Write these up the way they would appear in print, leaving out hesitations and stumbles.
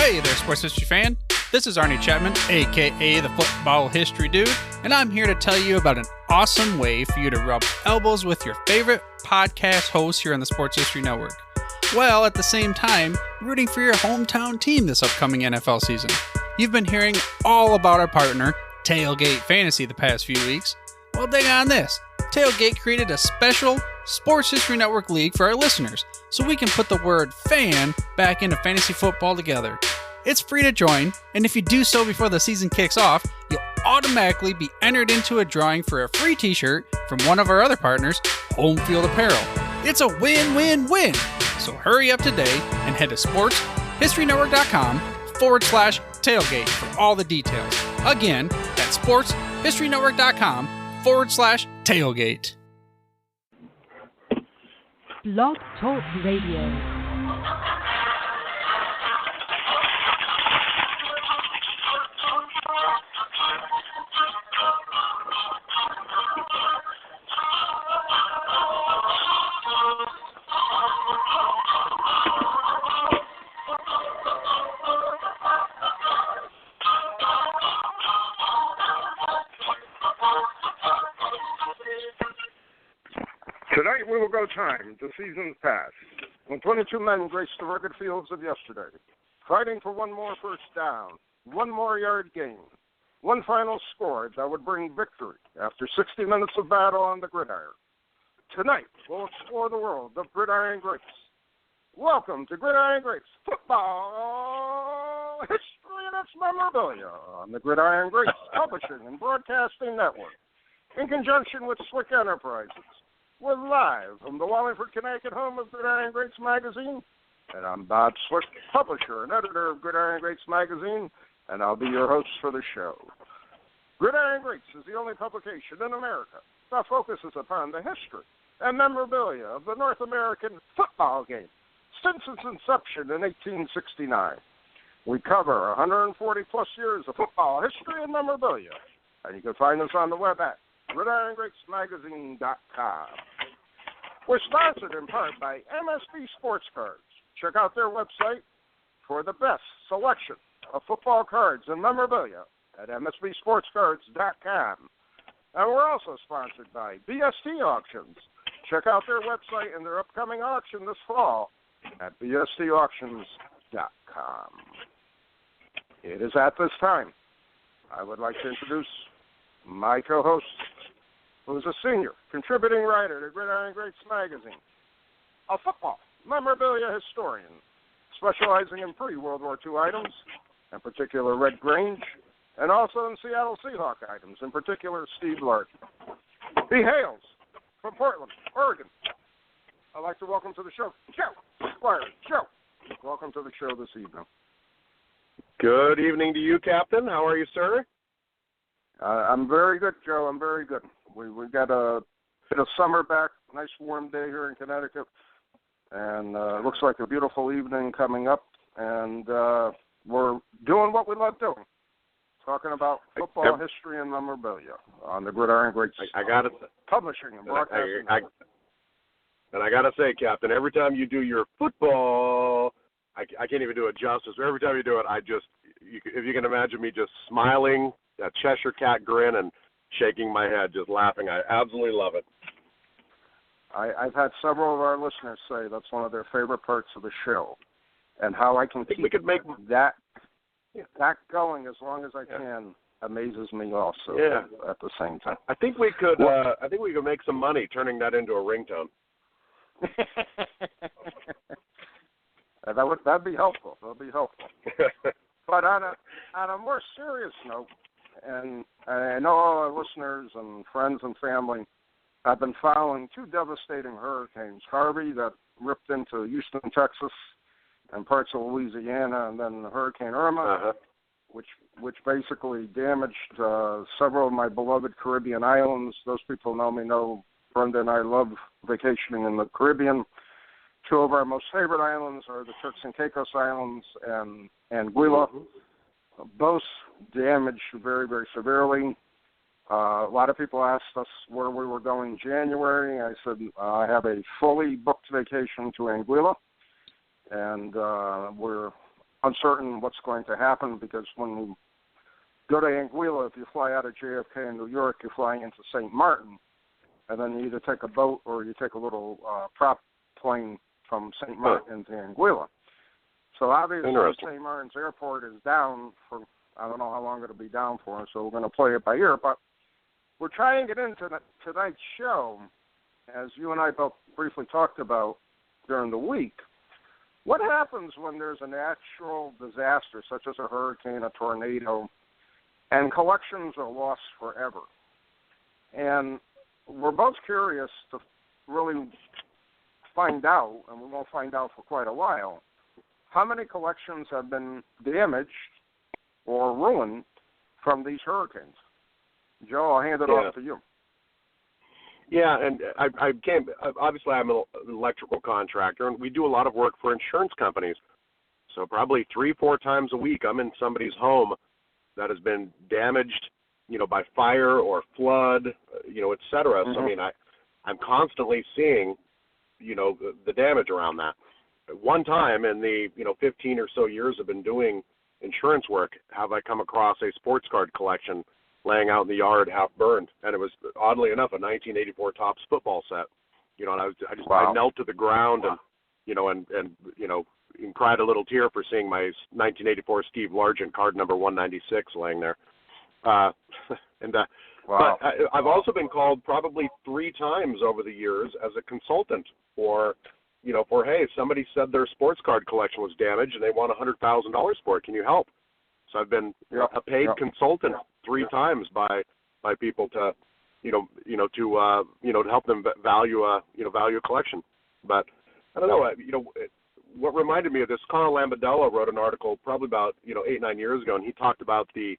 Hey there, sports history fan. This is Arnie Chapman, aka the Football History Dude, and I'm here to tell you about an awesome way for you to rub elbows with your favorite podcast hosts here on the Sports History Network, while at the same time rooting for your hometown team this upcoming NFL season. You've been hearing all about our partner, Tailgate Fantasy, the past few weeks. Well, dig on this. Tailgate created a special Sports History Network league for our listeners, so we can put the word fan back into fantasy football together. It's free to join, and if you do so before the season kicks off, you'll automatically be entered into a drawing for a free t-shirt from one of our other partners, Home Field Apparel. It's a win-win-win! So hurry up today and head to sportshistorynetwork.com/tailgate for all the details. Again, that's sportshistorynetwork.com/tailgate. Blog Talk Radio. Tonight we will go time to seasons past, when 22 men graced the rugged fields of yesterday, fighting for one more first down, one more yard gain, one final score that would bring victory after 60 minutes of battle on the gridiron. Tonight we'll explore the world of Gridiron Greats. Welcome to Gridiron Greats Football History and its Memorabilia on the Gridiron Greats Publishing and Broadcasting Network, in conjunction with Swick Enterprises. We're live from the Wallingford, Connecticut home of Gridiron Greats Magazine, and I'm Bob Swick, publisher and editor of Gridiron Greats Magazine, and I'll be your host for the show. Gridiron Greats is the only publication in America that focuses upon the history and memorabilia of the North American football game since its inception in 1869. We cover 140-plus years of football history and memorabilia, and you can find us on the web at GridironGreatsMagazine.com. We're sponsored in part by MSB Sports Cards. Check out their website for the best selection of football cards and memorabilia at MSBSportsCards.com. And we're also sponsored by BST Auctions. Check out their website and their upcoming auction this fall at BSTAuctions.com. It is at this time I would like to introduce my co-host, who is a senior contributing writer to Gridiron Greats Magazine, a football memorabilia historian specializing in pre-World War II items, in particular Red Grange, and also in Seattle Seahawk items, in particular Steve Larkin. He hails from Portland, Oregon. I'd like to welcome to the show Joe Squires. Joe, welcome to the show this evening. Good evening to you, Captain. How are you, sir? I'm very good, Joe. I'm very good. We got a bit of summer back, nice warm day here in Connecticut, and looks like a beautiful evening coming up, and we're doing what we love doing, talking about football history and memorabilia on the Gridiron Greats Publishing and Broadcasting. And I got to say, Captain, every time you do your football, I can't even do it justice, but every time you do it, if you can imagine me just smiling, a Cheshire Cat grin, and shaking my head, just laughing. I absolutely love it. I've had several of our listeners say that's one of their favorite parts of the show, and how I can keep that going as long as I can amazes me also at the same time. I think we could make some money turning that into a ringtone. That'd be helpful. But on a more serious note, and I know all our listeners and friends and family have been following two devastating hurricanes, Harvey that ripped into Houston, Texas, and parts of Louisiana, and then Hurricane Irma, which basically damaged several of my beloved Caribbean islands. Those people know me know Brenda and I love vacationing in the Caribbean. Two of our most favorite islands are the Turks and Caicos Islands and Anguilla. Both damaged very, very severely. A lot of people asked us where we were going in January. I said I have a fully booked vacation to Anguilla, and we're uncertain what's going to happen because when you go to Anguilla, if you fly out of JFK in New York, you're flying into St. Martin, and then you either take a boat or you take a little prop plane from St. Martin into Anguilla. So obviously St. Martin's airport is down for, I don't know how long it'll be down for, so we're going to play it by ear. But we're trying to get into tonight's show, as you and I both briefly talked about during the week. What happens when there's a natural disaster, such as a hurricane, a tornado, and collections are lost forever? And we're both curious to really find out, and we won't find out for quite a while, how many collections have been damaged or ruined from these hurricanes. Joe, I'll hand it off to you. Yeah, and obviously I'm an electrical contractor, and we do a lot of work for insurance companies. So probably 3-4 times a week I'm in somebody's home that has been damaged, by fire or flood, et cetera. So, I mean, I'm constantly seeing, the damage around that. One time in the, 15 or so years I've been doing insurance work, have I come across a sports card collection laying out in the yard half burned. And it was, oddly enough, a 1984 Topps football set. And I knelt to the ground and cried a little tear for seeing my 1984 Steve Largent card number 196 laying there. But I've also been called probably 3 times over the years as a consultant for, hey, somebody said their sports card collection was damaged and they want $100,000 for it. Can you help? So I've been a paid consultant 3 times by people to, to help them value a collection. But I don't know, what reminded me of this, Colin Lambadella wrote an article probably about, 8-9 years ago, and he talked about the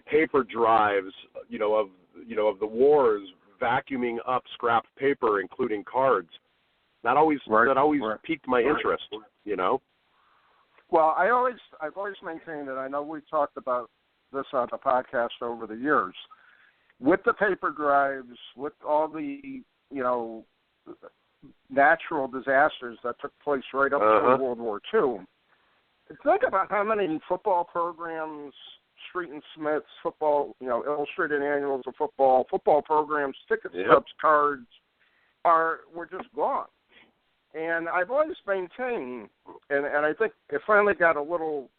paper drives, of the wars vacuuming up scrap paper, including cards. That always piqued my interest, Well, I've always maintained that. I know we've talked about this on the podcast over the years. With the paper drives, with all the, natural disasters that took place right up to World War II, think about how many football programs, Street and Smith's, football, illustrated annuals of football programs, ticket stubs, cards were just gone. And I've always maintained, and I think it finally got a little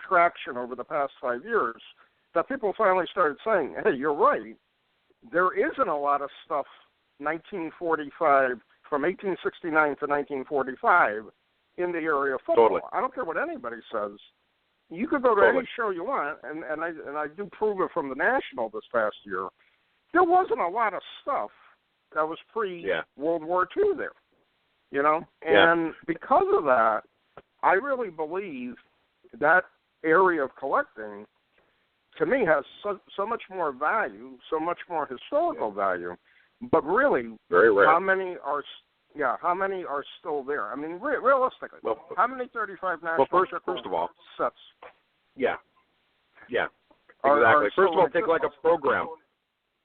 traction over the past 5 years, that people finally started saying, hey, you're right. There isn't a lot of stuff 1945, from 1869 to 1945 in the area of football. Totally. I don't care what anybody says. You could go to any show you want, and I do prove it from the National this past year. There wasn't a lot of stuff that was pre-World War II there, And because of that, I really believe that area of collecting, to me, has so much more value, so much more historical value. But really, very rare. How many are still there? I mean, realistically, how many 35 national first of all, sets? Yeah, exactly. First of all, take like a program.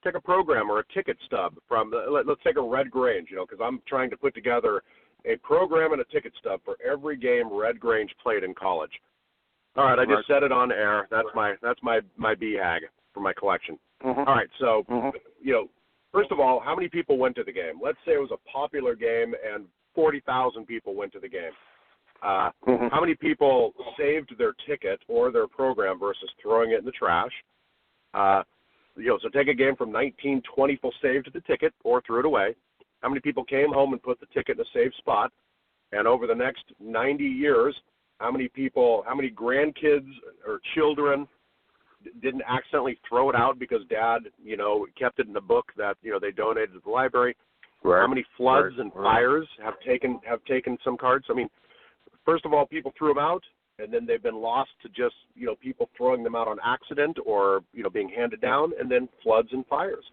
Take a program or a ticket stub from, let's take a Red Grange, because I'm trying to put together a program and a ticket stub for every game Red Grange played in college. All right, I just said it on air. That's my BHAG for my collection. All right, so, first of all, how many people went to the game? Let's say it was a popular game and 40,000 people went to the game. How many people saved their ticket or their program versus throwing it in the trash? So take a game from 1920, people saved the ticket or threw it away. How many people came home and put the ticket in a safe spot? And over the next 90 years, how many grandkids or children didn't accidentally throw it out because Dad, kept it in the book that, they donated to the library? Right. How many floods and fires have taken some cards? I mean, first of all, people threw them out, and then they've been lost to just, people throwing them out on accident or, being handed down, and then floods and fires.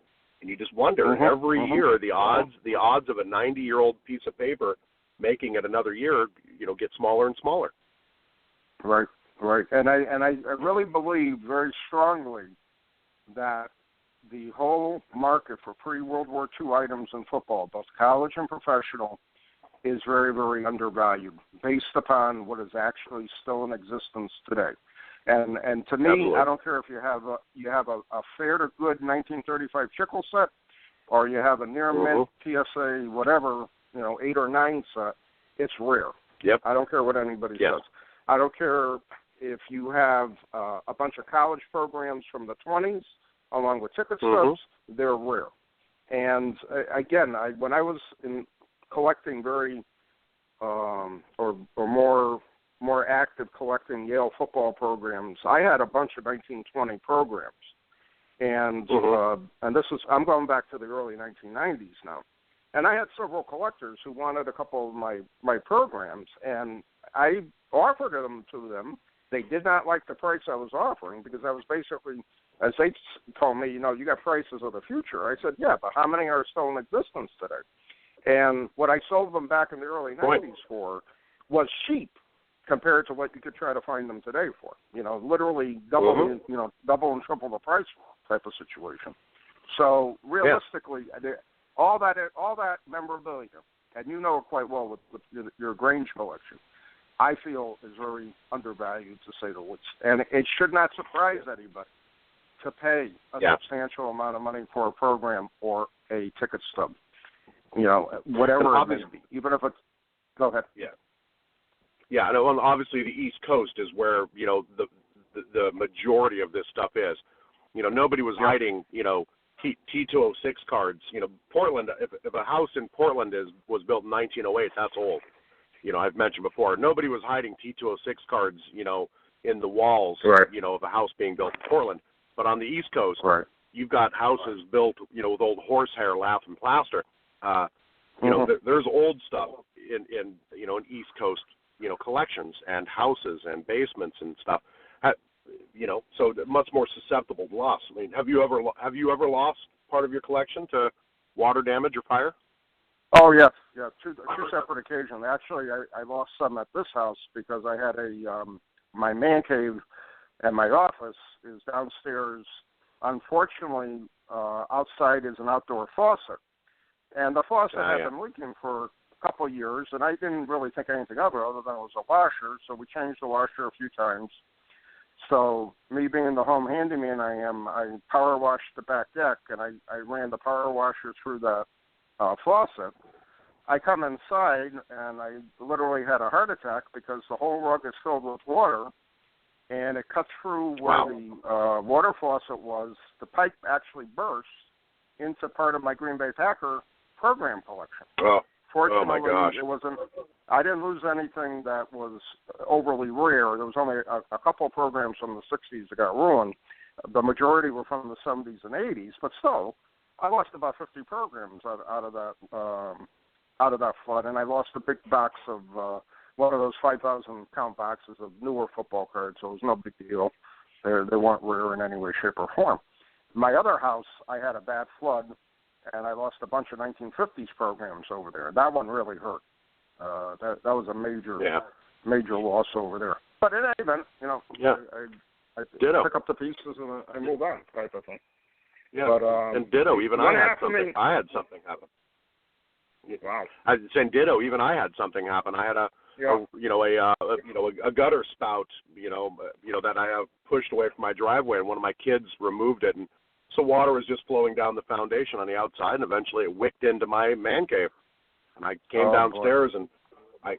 And you just wonder every year the odds of a 90-year-old piece of paper making it another year, get smaller and smaller. Right. And I really believe very strongly that the whole market for pre-World War II items in football, both college and professional, is very, very undervalued based upon what is actually still in existence today. And to me, Absolutely. I don't care if you have a fair to good 1935 Chickle set, or you have a near mint PSA whatever, 8 or 9 set. It's rare. Yep. I don't care what anybody Yes. says. I don't care if you have a bunch of college programs from the 20s along with ticket stubs. They're rare. And again, when I was in collecting very or more active collecting Yale football programs, I had a bunch of 1920 programs, and I'm going back to the early 1990s now, and I had several collectors who wanted a couple of my programs, and I offered them to them. They did not like the price I was offering because I was basically, as they told me, you got prices of the future. I said, yeah, but how many are still in existence today? And what I sold them back in the early 90s for was cheap compared to what you could try to find them today for. Literally double, double and triple the price type of situation. So realistically, all that memorabilia, and you know it quite well with your Grange collection, I feel is very undervalued, to say the least. And it should not surprise anybody to pay a substantial amount of money for a program or a ticket stub. Whatever it may be, even if it's. Go ahead. Yeah. Yeah, and obviously the East Coast is where the majority of this stuff is. Nobody was hiding T206 cards. Portland. If a house in Portland was built in 1908, that's old. I've mentioned before. Nobody was hiding T206 cards. In the walls. Right. Of a house being built in Portland. But on the East Coast, right. You've got houses built, with old horsehair, lath, and plaster. There's old stuff in East Coast, collections and houses and basements and stuff. So much more susceptible to loss. I mean, have you ever lost part of your collection to water damage or fire? Oh yes, two separate occasions. Actually, I lost some at this house because I had my man cave and my office is downstairs. Unfortunately, outside is an outdoor faucet. And the faucet had been leaking for a couple of years, and I didn't really think anything of it other than it was a washer, so we changed the washer a few times. So me being the home handyman I power washed the back deck, and I ran the power washer through the faucet. I come inside, and I literally had a heart attack because the whole rug is filled with water, and it cut through where the water faucet was. The pipe actually burst into part of my Green Bay Packer program collection. Fortunately, my gosh. It wasn't. I didn't lose anything that was overly rare. There was only a couple of programs from the 60s that got ruined. The majority were from the 70s and 80s, but still, I lost about 50 programs out of that flood, and I lost a big box of one of those 5,000 count boxes of newer football cards. So it was no big deal. They weren't rare in any way, shape, or form. My other house, I had a bad flood, and I lost a bunch of 1950s programs over there. That one really hurt. That was a major loss over there. But in any event, I pick up the pieces and I move on, type of thing. Yeah, but, and ditto. Even I had something. I had something happen. Wow. I was saying ditto. Even I had something happen. I had a gutter spout, that I pushed away from my driveway, and one of my kids removed it, and so water was just flowing down the foundation on the outside, and eventually it wicked into my man cave. And I came downstairs, and I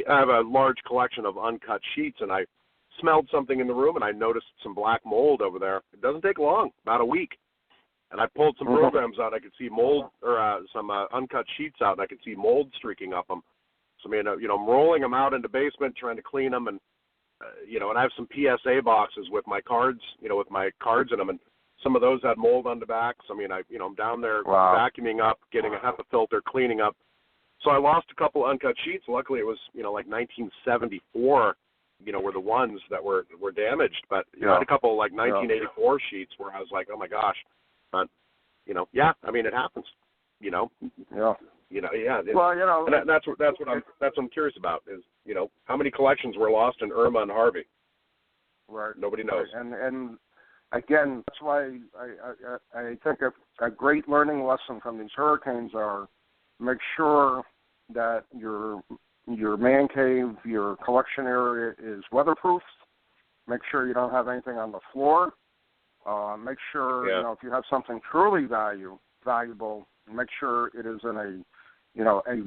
have a large collection of uncut sheets, and I smelled something in the room, and I noticed some black mold over there. It doesn't take long, about a week. And I pulled some programs out. I could see mold, or some uncut sheets out, and I could see mold streaking up them. So, I'm rolling them out in the basement, trying to clean them, and and I have some PSA boxes with my cards, with my cards in them, and some of those had mold on the back. So, I'm down there vacuuming up, getting a HEPA filter, cleaning up. So I lost a couple uncut sheets. Luckily, it was, like 1974, were the ones that were damaged. But I had a couple, 1984 sheets where I was like, oh, my gosh. But, it happens, Yeah. Well, and that's what I'm curious about is, how many collections were lost in Irma and Harvey? Right. Nobody knows. Right. And again, that's why I think a great learning lesson from these hurricanes are make sure that your man cave, your collection area is weatherproofed. Make sure you don't have anything on the floor. Make sure, if you have something truly valuable, make sure it is in a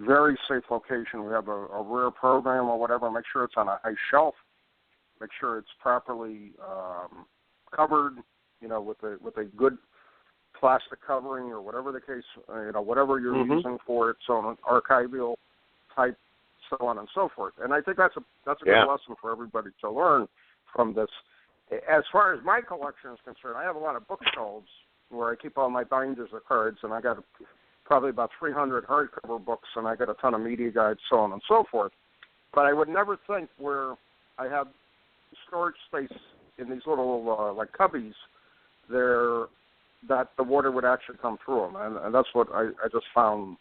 very safe location. We have a rare program or whatever. Make sure it's on a high shelf. Make sure it's properly covered, with a good plastic covering or whatever the case, whatever you're using for it. So an archival type, so on and so forth. And I think that's a good lesson for everybody to learn from this. As far as my collection is concerned, I have a lot of bookshelves where I keep all my binders of cards, and I got probably about 300 hardcover books, and I got a ton of media guides, so on and so forth. But I would never think where I have storage space in these little like cubbies there that the water would actually come through them, and that's what I just found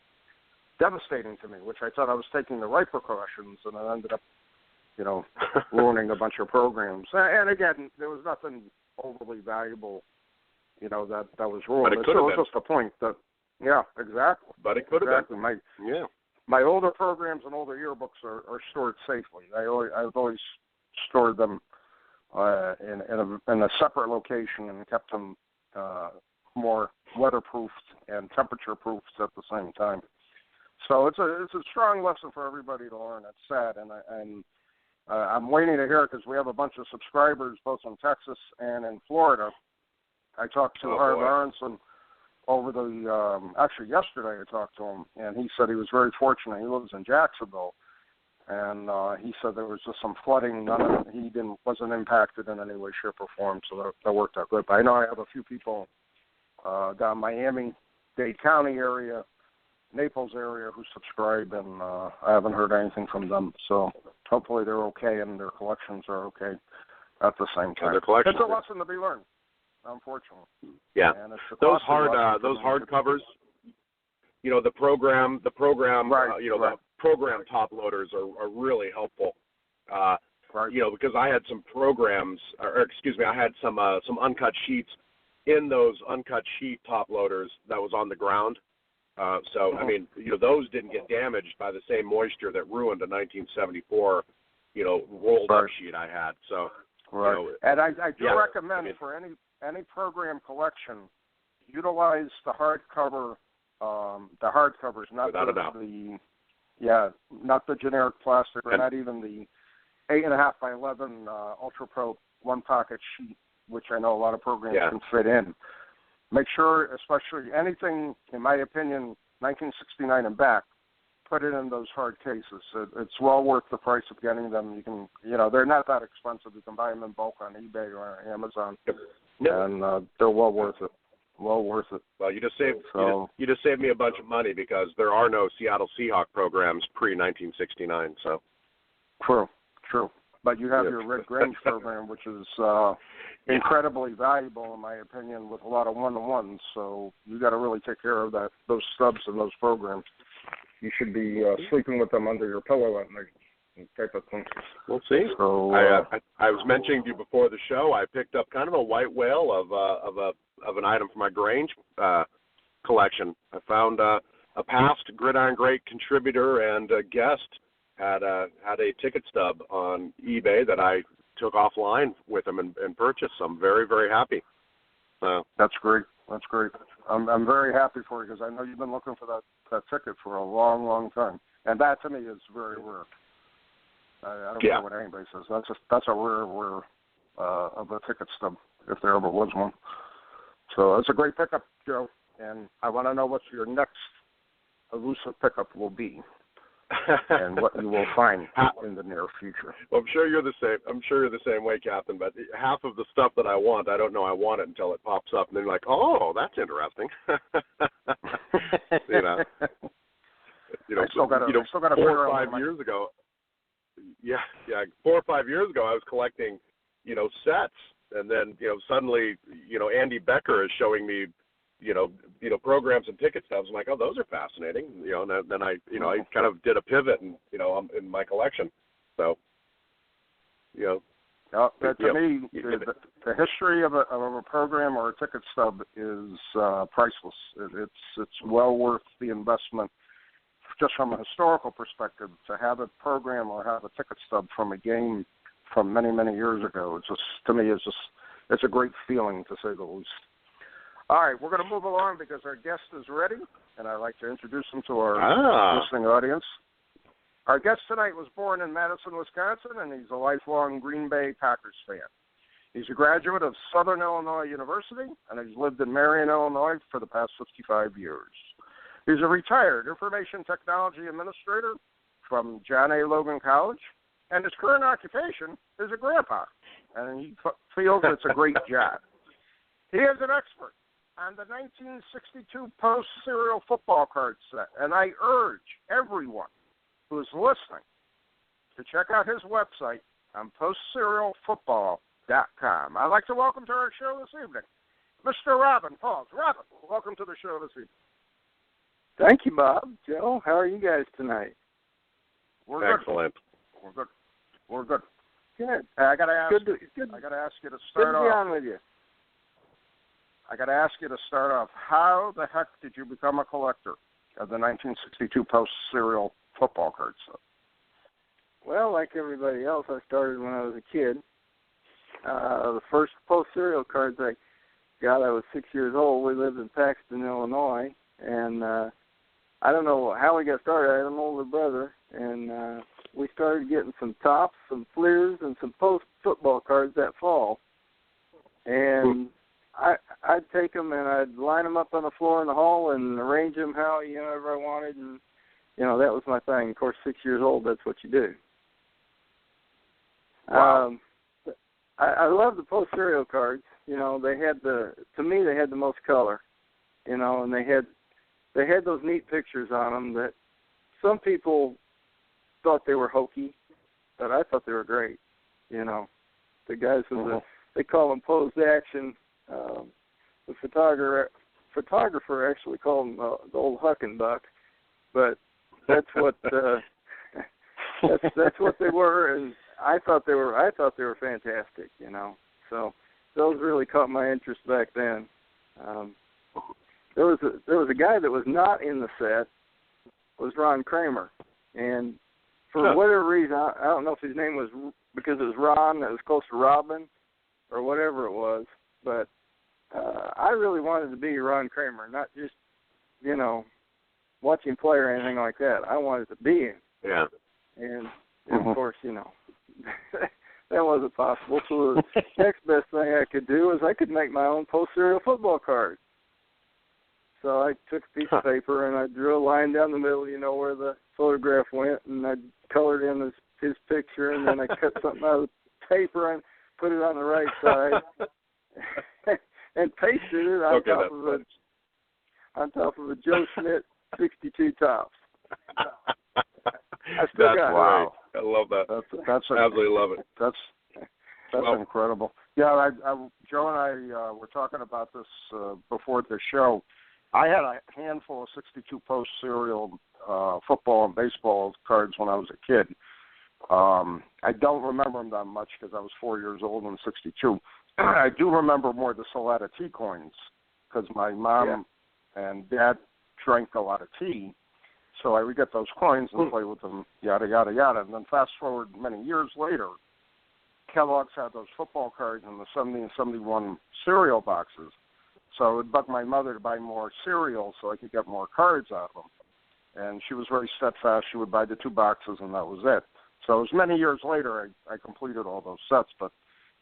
devastating to me, which I thought I was taking the right precautions, and I ended up ruining a bunch of programs. And again, there was nothing overly valuable, that was ruined. But it could have been. Just the point that, exactly. But it could have been. My older programs and older yearbooks are stored safely. I've always stored them in a separate location and kept them more weatherproofed and temperature-proofed at the same time. So it's a strong lesson for everybody to learn. It's sad, and I'm waiting to hear it because we have a bunch of subscribers both in Texas and in Florida. I talked to Harv Aronson over actually yesterday I talked to him, and he said he was very fortunate. He lives in Jacksonville, and he said there was just some flooding. He wasn't impacted in any way, shape, or form, so that worked out good. But I know I have a few people down Miami-Dade County area, Naples area who subscribe, and I haven't heard anything from them. So hopefully they're okay and their collections are okay at the same time. It's a lesson to be learned, unfortunately. Yeah, those hard covers. The program, the program top loaders are really helpful. Because I had some programs, I had some uncut sheets in those uncut sheet top loaders that was on the ground. Those didn't get damaged by the same moisture that ruined a 1974, rolled up sheet I had. So, and I do recommend for any program collection, utilize the hardcover, not not the generic plastic, or not even the 8.5 by 11 Ultra Pro one pocket sheet, which I know a lot of programs can fit in. Make sure, especially anything, in my opinion, 1969 and back, put it in those hard cases. It's well worth the price of getting them. You can, they're not that expensive. You can buy them in bulk on eBay or Amazon, and they're well worth it. Well worth it. Well, you just saved me a bunch of money because there are no Seattle Seahawk programs pre-1969. So true. But you have your Red Grange program, which is incredibly valuable, in my opinion, with a lot of one-to-ones. So you got to really take care of those stubs and those programs. You should be sleeping with them under your pillow at night, type of thing. We'll see. So I was mentioning to you before the show, I picked up kind of a white whale of an item from my Grange collection. I found a past Gridiron Great contributor and a guest had a ticket stub on eBay that I took offline with him and purchased. So I'm very, very happy. That's great. I'm very happy for you because I know you've been looking for that ticket for a long, long time, and that to me is very rare. I don't care what anybody says. That's a rare of a ticket stub if there ever was one. So it's a great pickup, Joe, and I want to know what your next elusive pickup will be. And what you will find in the near future. Well, I'm sure you're the same way, Captain. But half of the stuff that I want, I don't know I want it until it pops up, and then you're like, oh, that's interesting. I still got to 4 or 5 years ago. 4 or 5 years ago, I was collecting, sets, and then suddenly, Andy Becker is showing me. Programs and ticket stubs. I'm like, oh, those are fascinating. And then I kind of did a pivot and, in my collection. So, to me, the history of a program or a ticket stub is priceless. It's well worth the investment just from a historical perspective, to have a program or have a ticket stub from a game from many, many years ago, it's just, to me, it's a great feeling, to say the least. All right, we're going to move along because our guest is ready, and I'd like to introduce him to our listening audience. Our guest tonight was born in Madison, Wisconsin, and he's a lifelong Green Bay Packers fan. He's a graduate of Southern Illinois University, and he's lived in Marion, Illinois for the past 55 years. He's a retired information technology administrator from John A. Logan College, and his current occupation is a grandpa, and he feels it's a great job. He is an expert on the 1962 Post serial football card set, and I urge everyone who is listening to check out his website on postserialfootball.com. I'd like to welcome to our show this evening Mr. Robin Pauls. Robin, welcome to the show this evening. Thank you, Bob. Joe, how are you guys tonight? We're excellent. Good. We're good. Good. I got to ask. Good. I got to ask you to start off. Good to be on with you. I got to ask you to start off. How the heck did you become a collector of the 1962 Post serial football card set? Well, like everybody else, I started when I was a kid. The first Post serial cards I got, I was 6 years old. We lived in Paxton, Illinois, and I don't know how we got started. I had an older brother, and we started getting some Tops, some Fleers, and some Post football cards that fall. And I'd take them and I'd line them up on the floor in the hall and arrange them however I wanted, and that was my thing. Of course, 6 years old, that's what you do. Wow. I love the Post serial cards. They had the most color, and they had those neat pictures on them that some people thought they were hokey, but I thought they were great. The guys with they call them posed action. The photographer actually called them the old huck and buck, but that's what that's what they were, and I thought they were fantastic. So those really caught my interest back then. There was a guy that was not in the set, was Ron Kramer, and for whatever reason, I don't know if his name was because it was Ron that was close to Robin or whatever it was, but I really wanted to be Ron Kramer, not just watch him play or anything like that. I wanted to be him. Yeah. And of course, that wasn't possible. So the next best thing I could do is I could make my own Post serial football card. So I took a piece of paper and I drew a line down the middle, where the photograph went, and I colored in his picture, and then I cut something out of the paper and put it on the right side and pasted it on top of a Joe Schmidt 62 Tops. I still got wow. I love that. That's absolutely love it. That's incredible. Yeah, Joe and I were talking about this before the show. I had a handful of 62 Post serial football and baseball cards when I was a kid. I don't remember them that much because I was 4 years old in 62. I do remember more the Salata tea coins because my mom and dad drank a lot of tea. So I would get those coins and play with them, yada, yada, yada. And then fast forward many years later, Kellogg's had those football cards in the 70 and 71 cereal boxes. So it would bug my mother to buy more cereal so I could get more cards out of them. And she was very steadfast. She would buy the 2 boxes, and that was it. So it was many years later I completed all those sets. But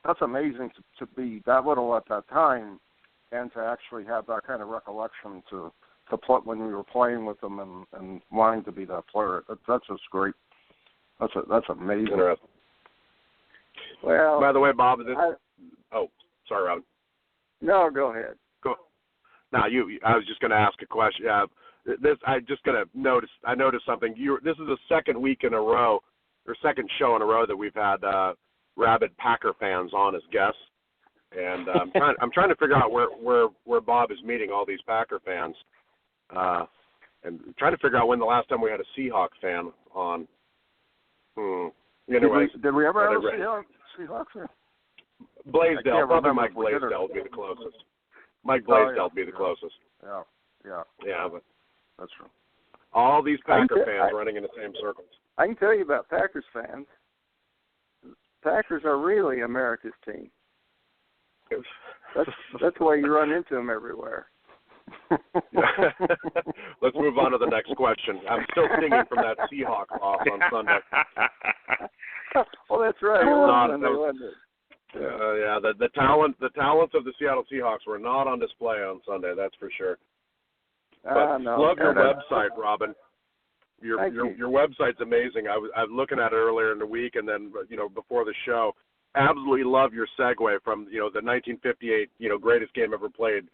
that's amazing to be that little at that time and to actually have that kind of recollection to play when we were playing with them and wanting to be that player. That's just great. That's amazing. Interesting. Well, by the way, Bob, sorry, Robin. No, go ahead. Go. Now, I was just going to ask a question. I noticed something. This is the second week in a row, or second show in a row that we've had rabid Packer fans on as guests, and I'm trying to figure out where Bob is meeting all these Packer fans, and trying to figure out when the last time we had a Seahawk fan on. Anyway, did we ever have a Seahawks? Blaisdell, probably Mike Blaisdell would be the closest. Mike Blaisdell would be the closest. Yeah. Yeah, but that's true. All these Packer fans running in the same circles. I can tell you about Packers fans. Packers are really America's team. That's why you run into them everywhere. Let's move on to the next question. I'm still stinging from that Seahawks loss on Sunday. Well, that's right. The talents of the Seattle Seahawks were not on display on Sunday. That's for sure. But love your website, Robin. Your website's amazing. I was looking at it earlier in the week, and then before the show. Absolutely love your segue from the 1958 greatest game ever played,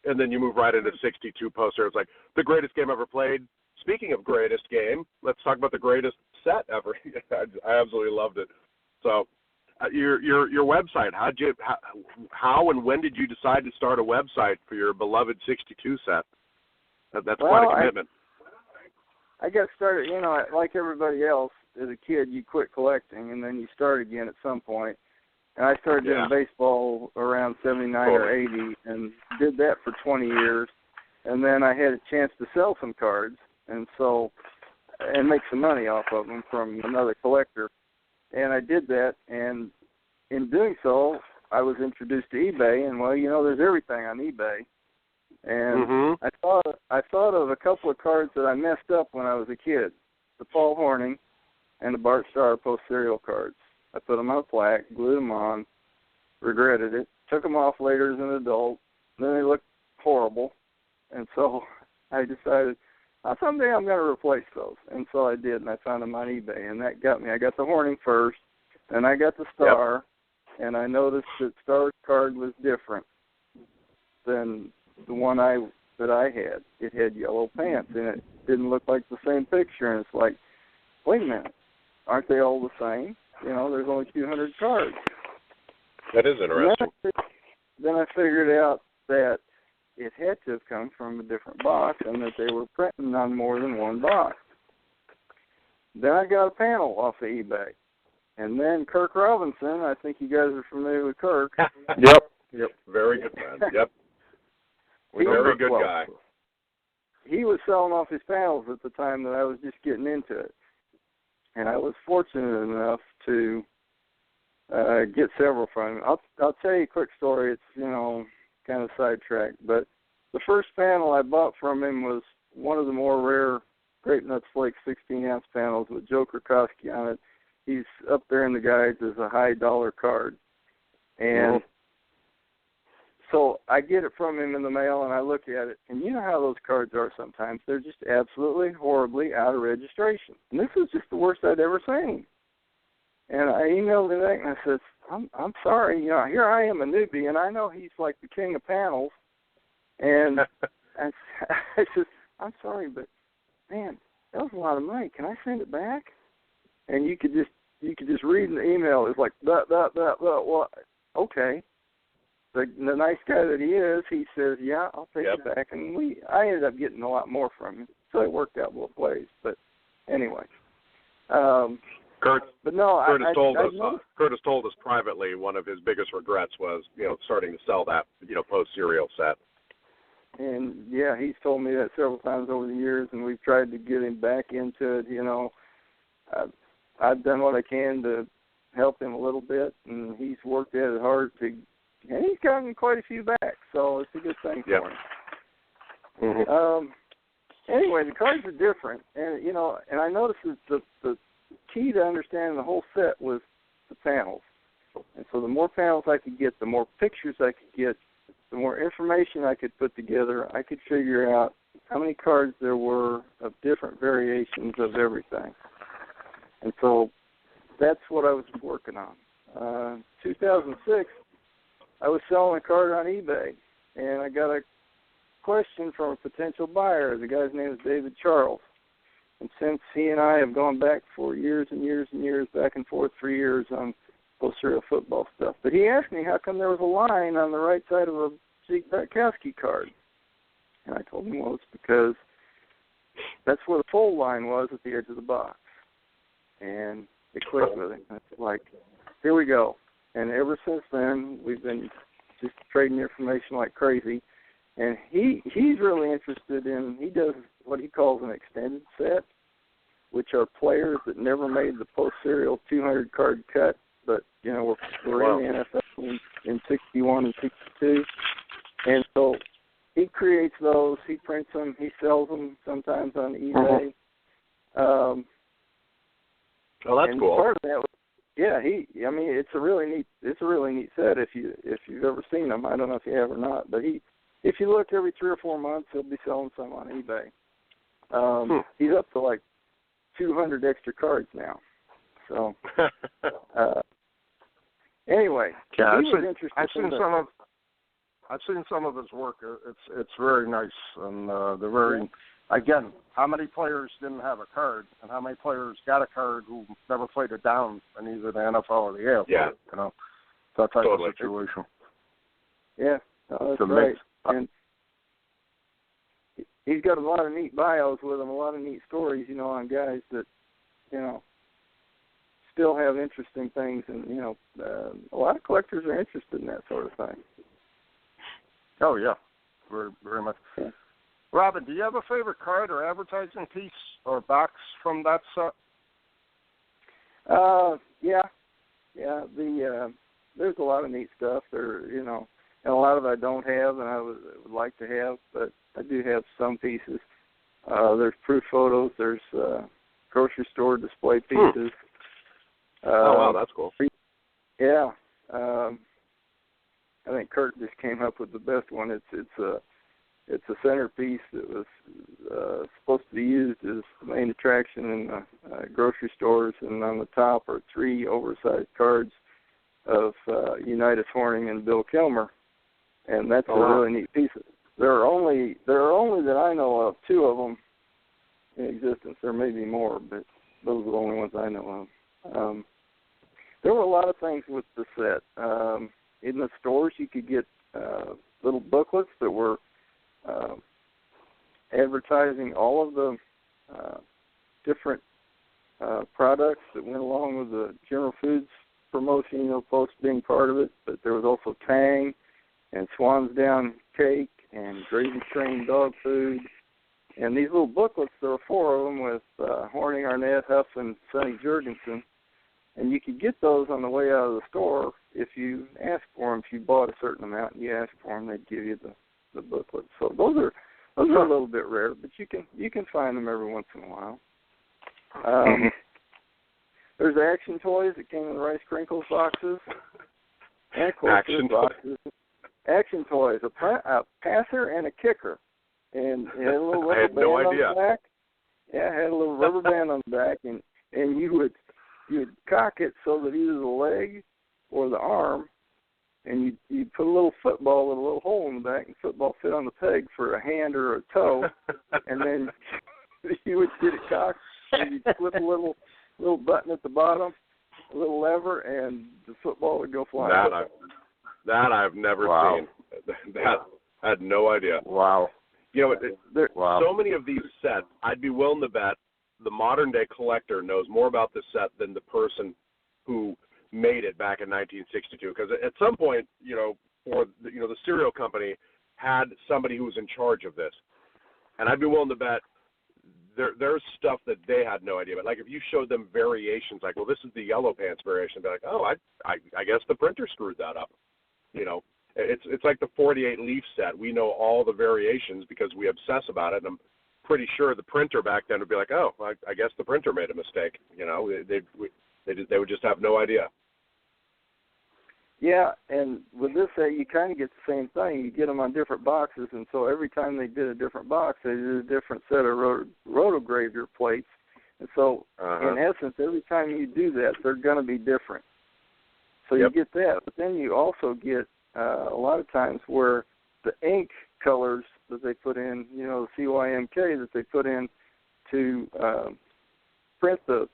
and then you move right into 62 poster. It's like the greatest game ever played. Speaking of greatest game, let's talk about the greatest set ever. I absolutely loved it. So your website. How and when did you decide to start a website for your beloved 62 set? That's quite a commitment. I got started, like everybody else, as a kid, you quit collecting, and then you start again at some point. And I started doing baseball around 79 or 80 and did that for 20 years. And then I had a chance to sell some cards and make some money off of them from another collector. And I did that, and in doing so, I was introduced to eBay, and, there's everything on eBay. And I thought of a couple of cards that I messed up when I was a kid, the Paul Hornung and the Bart Starr post-serial cards. I put them on a plaque, glued them on, regretted it, took them off later as an adult, then they looked horrible, and so I decided, someday I'm going to replace those, and so I did, and I found them on eBay, and that got me. I got the Hornung first, then I got the Starr, and I noticed that Starr's card was different than the one that I had. It had yellow pants, and it didn't look like the same picture, and it's like, wait a minute, aren't they all the same? There's only 200 cards. That is interesting. Then I figured out that it had to have come from a different box and that they were printing on more than one box. Then I got a panel off of eBay. And then Kirk Robinson, I think you guys are familiar with Kirk. Yep. Very good man. Yep. Very good guy. He was selling off his panels at the time that I was just getting into it. And I was fortunate enough to get several from him. I'll tell you a quick story. It's, kind of sidetracked. But the first panel I bought from him was one of the more rare Grape Nuts Flake 16-ounce panels with Joe Krakowski on it. He's up there in the guides as a high dollar card. And so I get it from him in the mail, and I look at it. And you know how those cards are sometimes. They're just absolutely, horribly out of registration. And this was just the worst I'd ever seen. And I emailed him back, and I said, I'm sorry. Here I am, a newbie, and I know he's like the king of panels. And I said, I'm sorry, but, man, that was a lot of money. Can I send it back? And you could just read in the email. It's like, well, okay. The nice guy that he is, he says, yeah, I'll take it back. And I ended up getting a lot more from him, so it worked out both ways. But anyway. Kurt has told us privately one of his biggest regrets was, starting to sell that, post-serial set. And, yeah, he's told me that several times over the years, and we've tried to get him back into it. I've done what I can to help him a little bit, and he's worked at it hard and he's gotten quite a few back, so it's a good thing for him. Anyway, the cards are different, and and I noticed that the key to understanding the whole set was the panels. And so the more panels I could get, the more pictures I could get, the more information I could put together, I could figure out how many cards there were of different variations of everything. And so that's what I was working on. 2006, I was selling a card on eBay, and I got a question from a potential buyer. The guy's name is David Charles. And since he and I have gone back for years and years and years, back and forth for years on post-serial football stuff. But he asked me how come there was a line on the right side of a Zeke Bartkowski card. And I told him, well, it's because that's where the fold line was at the edge of the box. And it clicked with him. It's like, here we go. And ever since then, we've been just trading information like crazy. And he's really interested in, he does what he calls an extended set, which are players that never made the post-serial 200-card cut, but, you know, were in the NFL in 61 and 62. And so he creates those, he prints them, he sells them sometimes on eBay. Oh, that's and cool. Part of that was, it's a really neat set if you've ever seen them. I don't know if you have or not, but if you look every 3 or 4 months, he'll be selling some on eBay. He's up to like 200 extra cards now. So anyway, yeah, I've seen some of his work. It's very nice, and they're very. Again, how many players didn't have a card, and how many players got a card who never played it down in either the NFL or the AFL? Yeah, you know, that type totally. of situation. Yeah, that's right. And he's got a lot of neat bios with him, a lot of neat stories, you know, on guys that, you know, still have interesting things, and you know, a lot of collectors are interested in that sort of thing. Oh yeah, very very much. Yeah. Robin, do you have a favorite card or advertising piece or box from that set? Yeah. There's a lot of neat stuff there, you know, and a lot of it I don't have, and I would like to have, but I do have some pieces. There's proof photos. There's grocery store display pieces. Oh wow, that's cool. Yeah. I think Kurt just came up with the best one. It's a centerpiece that was supposed to be used as the main attraction in grocery stores, and on the top are 3 oversized cards of Unitas Horning and Bill Kilmer, and that's a really neat piece. There are only that I know of 2 of them in existence. There may be more, but those are the only ones I know of. There were a lot of things with the set. In the stores, you could get little booklets that were advertising all of the different products that went along with the General Foods promotion, you know, Post being part of it. But there was also Tang and Swan's Down cake and Gravy Train dog food. And these little booklets, there were 4 of them with Horning, Arnett, Huff, and Sonny Jurgensen. And you could get those on the way out of the store if you asked for them. If you bought a certain amount and you asked for them, they'd give you the booklet. So those are a little bit rare, but you can find them every once in a while. There's Action Toys that came in the Rice Crinkles boxes, and of course boxes. Action Toys, a passer and a kicker, and it had a little rubber band on the back. Yeah, it had a little rubber band on the back, and you would cock it so that either the leg or the arm, and you put a little football with a little hole in the back, and football fit on the peg for a hand or a toe, and then you would get it cocked, and you'd flip a little button at the bottom, a little lever, and the football would go flying. That I've never seen. I had no idea. Wow. You know, so many of these sets, I'd be willing to bet the modern-day collector knows more about the set than the person who made it back in 1962. Because at some point, you know, the cereal company had somebody who was in charge of this, and I'd be willing to bet there's stuff that they had no idea about. Like if you showed them variations, like, well, this is the yellow pants variation, they're like, oh, I guess the printer screwed that up. You know, it's like the 48 leaf set. We know all the variations because we obsess about it, and I'm pretty sure the printer back then would be like, oh, I guess the printer made a mistake. You know, they would just have no idea. Yeah, and with this set, you kind of get the same thing. You get them on different boxes, and so every time they did a different box, they did a different set of rotograver plates. And so, in essence, every time you do that, they're going to be different. So you get that, but then you also get a lot of times where the ink colors that they put in, you know, the CYMK that they put in to print the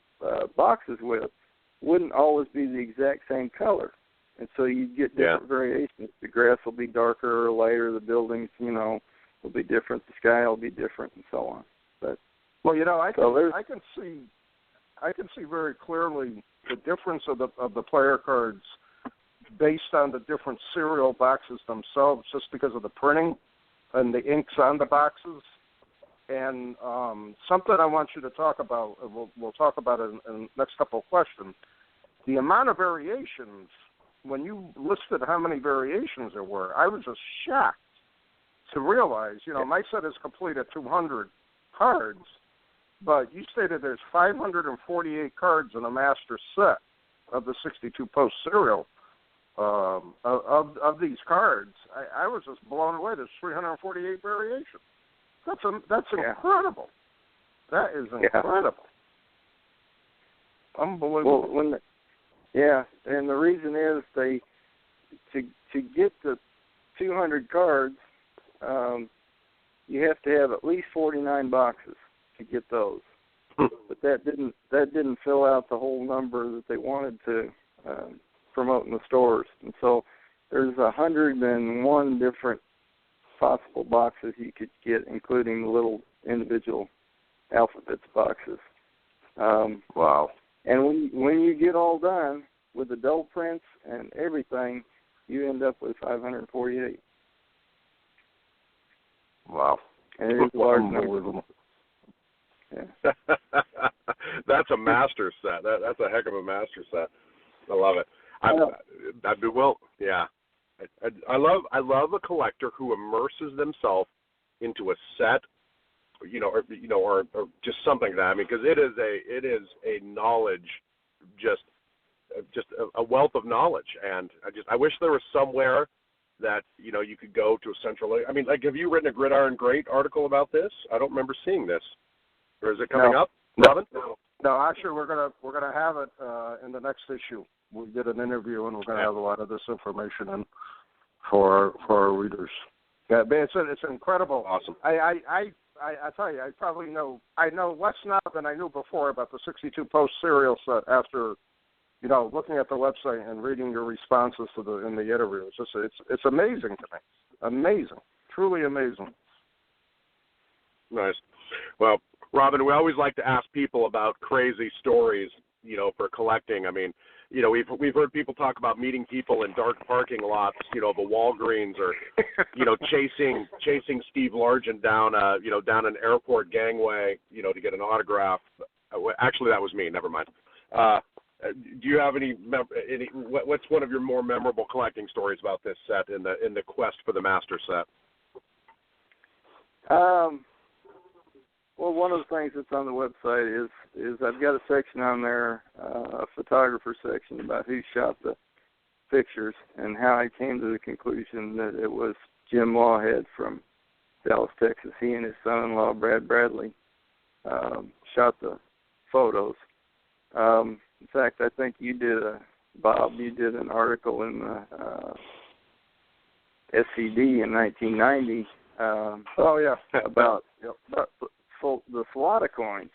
boxes with, wouldn't always be the exact same color. And so you get different variations. The grass will be darker or lighter. The buildings, you know, will be different. The sky will be different, and so on. But well, you know, I can see very clearly the difference of the player cards based on the different cereal boxes themselves, just because of the printing. and the inks on the boxes. And something I want you to talk about, we'll talk about it in the next couple of questions, the amount of variations, when you listed how many variations there were, I was just shocked to realize, my set is complete at 200 cards, but you stated there's 548 cards in a master set of the 62 post serial of these cards. I was just blown away. There's 348 variations. That's incredible. That is incredible. Unbelievable. Well, and the reason is to get the 200 cards, you have to have at least 49 boxes to get those. But that didn't fill out the whole number that they wanted to promote in the stores. And so there's 101 different possible boxes you could get, including the little individual alphabets boxes. Wow. And when you get all done with the dough prints and everything, you end up with 548. Wow. And it is a large number. Yeah. That's a master set. That's a heck of a master set. I love it. I love a collector who immerses themselves into a set, or just something like that. I mean, because it is a knowledge, just a wealth of knowledge, and I wish there was somewhere that you could go to a central. I mean, like, have you written a Gridiron Great article about this? I don't remember seeing this. Or is it coming up, Robin? No, actually, we're gonna have it in the next issue. We did an interview, and we're gonna have a lot of this information in for our readers. Yeah, but it's incredible. Awesome. I tell you, I know less now than I knew before about the 62 post serial set after looking at the website and reading your responses in the interview. It's amazing to me. Amazing, truly amazing. Nice. Well, Robin, we always like to ask people about crazy stories, for collecting. I mean, we've heard people talk about meeting people in dark parking lots, the Walgreens, or chasing Steve Largent down an airport gangway, to get an autograph. Actually, that was me. Never mind. Do you have any? What's one of your more memorable collecting stories about this set in the quest for the master set? Well, one of the things that's on the website is I've got a section on there, a photographer section, about who shot the pictures and how I came to the conclusion that it was Jim Lawhead from Dallas, Texas. He and his son-in-law, Brad Bradley, shot the photos. In fact, I think Bob, you did an article in the SCD in 1990 about the Solana coins.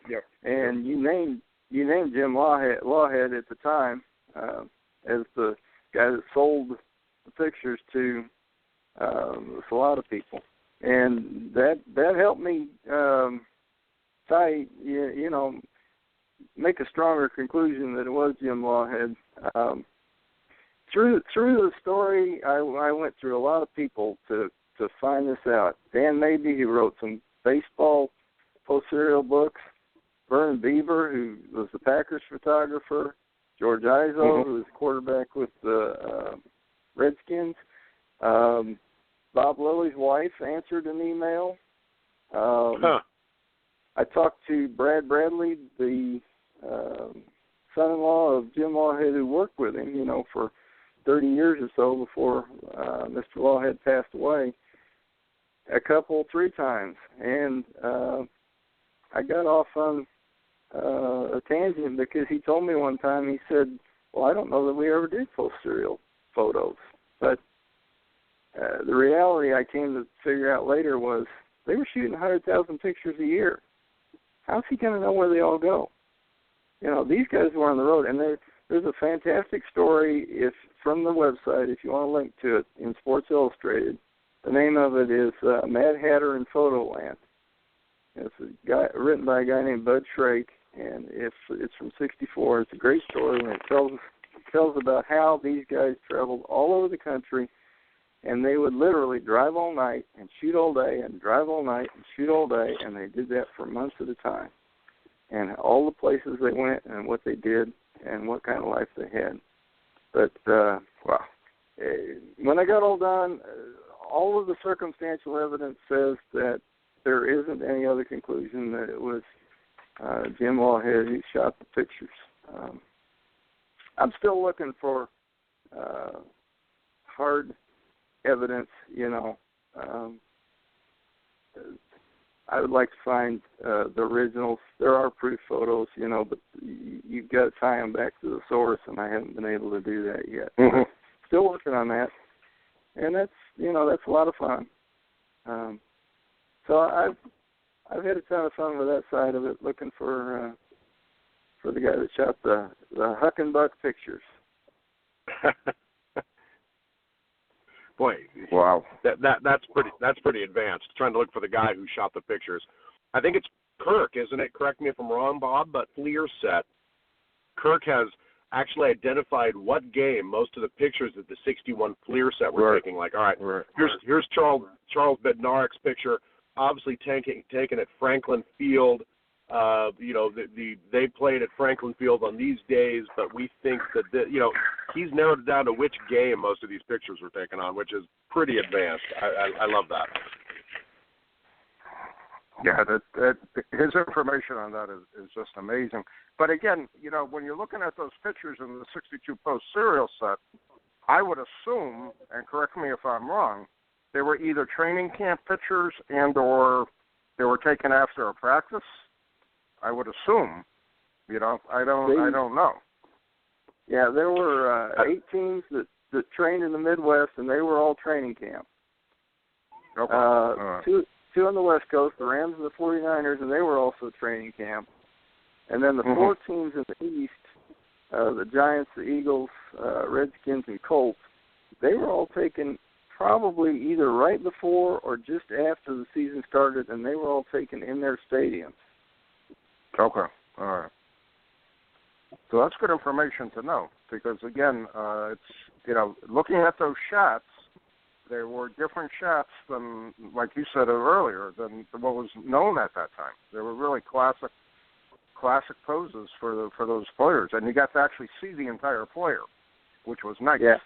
Yep. And you named Jim Lawhead at the time as the guy that sold the pictures to the Solana people, and that helped me make a stronger conclusion that it was Jim Lawhead. Through the story, I went through a lot of people to find this out. Dan Mabee, who wrote some baseball post-serial books, Vernon Beaver, who was the Packers photographer, George Izzo, who was quarterback with the Redskins. Bob Lilly's wife answered an email. I talked to Brad Bradley, the son-in-law of Jim Lawhead, who worked with him, for 30 years or so before Mr. Lawhead passed away, three times. And I got off on a tangent because he told me one time, he said, well, I don't know that we ever did post-serial photos. But the reality I came to figure out later was they were shooting 100,000 pictures a year. How's he going to know where they all go? These guys were on the road, and there's a fantastic story from the website, if you want to link to it, in Sports Illustrated. The name of it is Mad Hatter in Photoland. It's written by a guy named Bud Shrake, and it's from '64. It's a great story, and it tells about how these guys traveled all over the country And they would literally drive all night and shoot all day and drive all night and shoot all day, and they did that for months at a time. And all the places they went and what they did and what kind of life they had. But, wow. When I got all done, all of the circumstantial evidence says that there isn't any other conclusion that it was Jim Lawhead who shot the pictures. I'm still looking for hard evidence, you know. I would like to find the originals. There are proof photos, you know, but you've got to tie them back to the source, and I haven't been able to do that yet. Mm-hmm. Still working on that, and that's a lot of fun. So I've had a ton of fun with that side of it, looking for the guy that shot the Huck and Buck pictures. Boy, wow, that's pretty advanced. Trying to look for the guy who shot the pictures. I think it's Kirk, isn't it? Correct me if I'm wrong, Bob. But Fleer set, Kirk has actually identified what game most of the pictures that the 61 Fleer set were taking. Like, all right, here's Charles Bednarik's picture, obviously taken at Franklin Field. They played at Franklin Field on these days, but we think that he's narrowed it down to which game most of these pictures were taken on, which is pretty advanced. I love that. Yeah, that his information on that is just amazing. But again, when you're looking at those pictures in the 62 Post serial set, I would assume, and correct me if I'm wrong, they were either training camp pictures and/or they were taken after a practice. I would assume, I don't know. Yeah, there were 8 teams that trained in the Midwest, and they were all training camp. Okay. Right. Two on the West Coast, the Rams and the 49ers, and they were also training camp. And then the 4 teams in the East, the Giants, the Eagles, Redskins, and Colts, they were all taken probably either right before or just after the season started, and they were all taken in their stadiums. Okay, all right. So that's good information to know because, again, it's, looking at those shots, there were different shots than, like you said earlier, than what was known at that time. They were really classic poses for those players, and you got to actually see the entire player, which was nice. Yeah.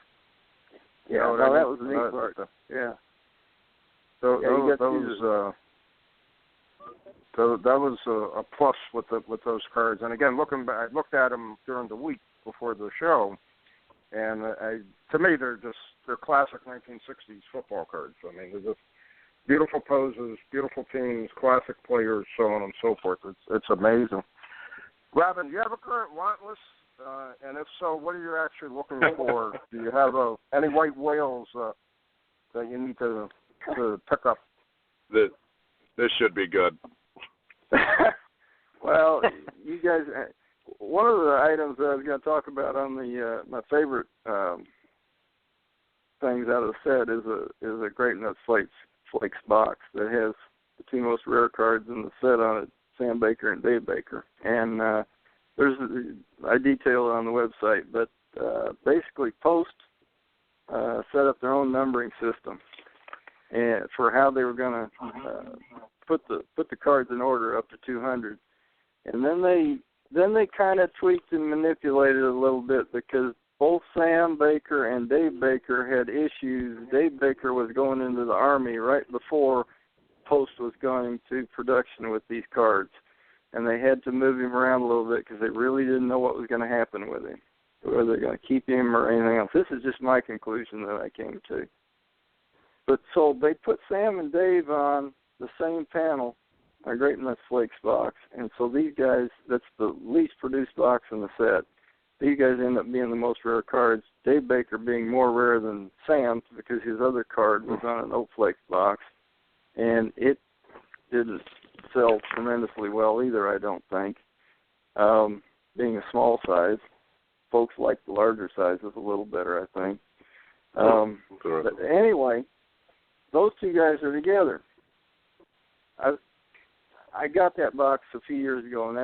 Yeah, that was the neat part. Yeah. So that was a plus with those cards. And again, I looked at them during the week before the show, and to me they're classic 1960s football cards. I mean, they're just beautiful poses, beautiful teams, classic players, so on and so forth. It's amazing. Robin, do you have a current want list? And if so, what are you actually looking for? Do you have any white whales that you need to pick up? This should be good. Well, you guys, one of the items that I was going to talk about on the my favorite things out of the set is a Great Nuts Flakes box that has the 2 most rare cards in the set on it, Sam Baker and Dave Baker. And I detail it on the website, but basically Post set up their own numbering system and for how they were going to put the cards in order up to 200, and then they kind of tweaked and manipulated a little bit because both Sam Baker and Dave Baker had issues. Dave Baker was going into the Army right before Post was going to production with these cards, and they had to move him around a little bit because they really didn't know what was going to happen with him, whether they're going to keep him or anything else. This is just my conclusion that I came to. But so they put Sam and Dave on the same panel, a Great Nuts Flakes box, and so these guys, that's the least produced box in the set. These guys end up being the most rare cards, Dave Baker being more rare than Sam's because his other card was on an Oak Flakes box, and it didn't sell tremendously well either, I don't think. Being a small size, folks like the larger sizes a little better, I think. But anyway, those 2 guys are together. I got that box a few years ago, and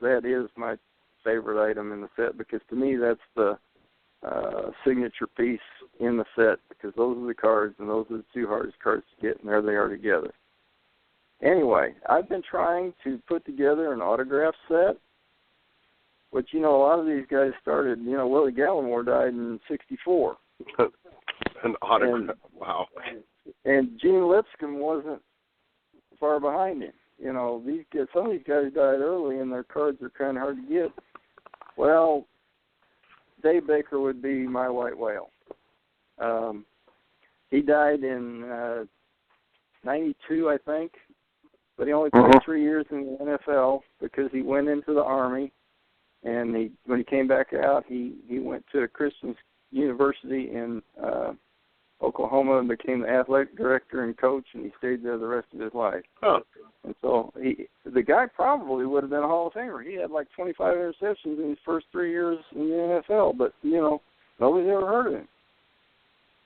that is my favorite item in the set because to me that's the signature piece in the set because those are the cards, and those are the two hardest cards to get, and there they are together. Anyway, I've been trying to put together an autograph set, which, a lot of these guys started, Willie Gallimore died in '64. An autograph, wow. And Gene Lipscomb wasn't far behind him. Some of these guys died early, and their cards are kind of hard to get. Well, Dave Baker would be my white whale. He died in '92, I think, but he only played 3 years in the NFL because he went into the Army, and when he came back out, he went to a Christian university in Oklahoma and became the athletic director and coach, and he stayed there the rest of his life. Huh. And so the guy probably would have been a Hall of Famer. He had like 25 interceptions in his first 3 years in the NFL, but, nobody's ever heard of him.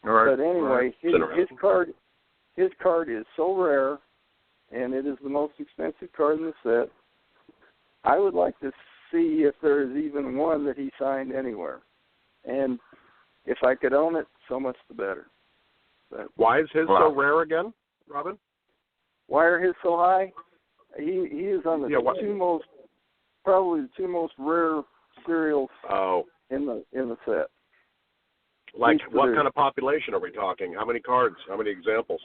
All right. But anyway, his card is so rare, and it is the most expensive card in the set. I would like to see if there is even one that he signed anywhere. And if I could own it, so much the better. But why is his so rare again, Robin? Why are his so high? He is on the probably the two most rare serials in the set. Like what kind of population are we talking? How many cards? How many examples?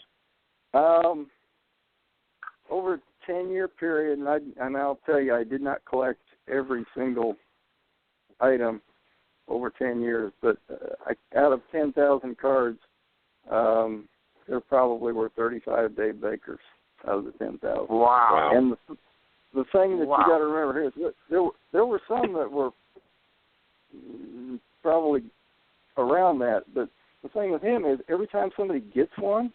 Over a 10-year period, and I'll tell you, I did not collect every single item over 10 years, but out of 10,000 cards, there probably were 35 Dave Bakers out of the 10,000. Wow. And the thing that you got to remember here is there were some that were probably around that, but the thing with him is every time somebody gets one,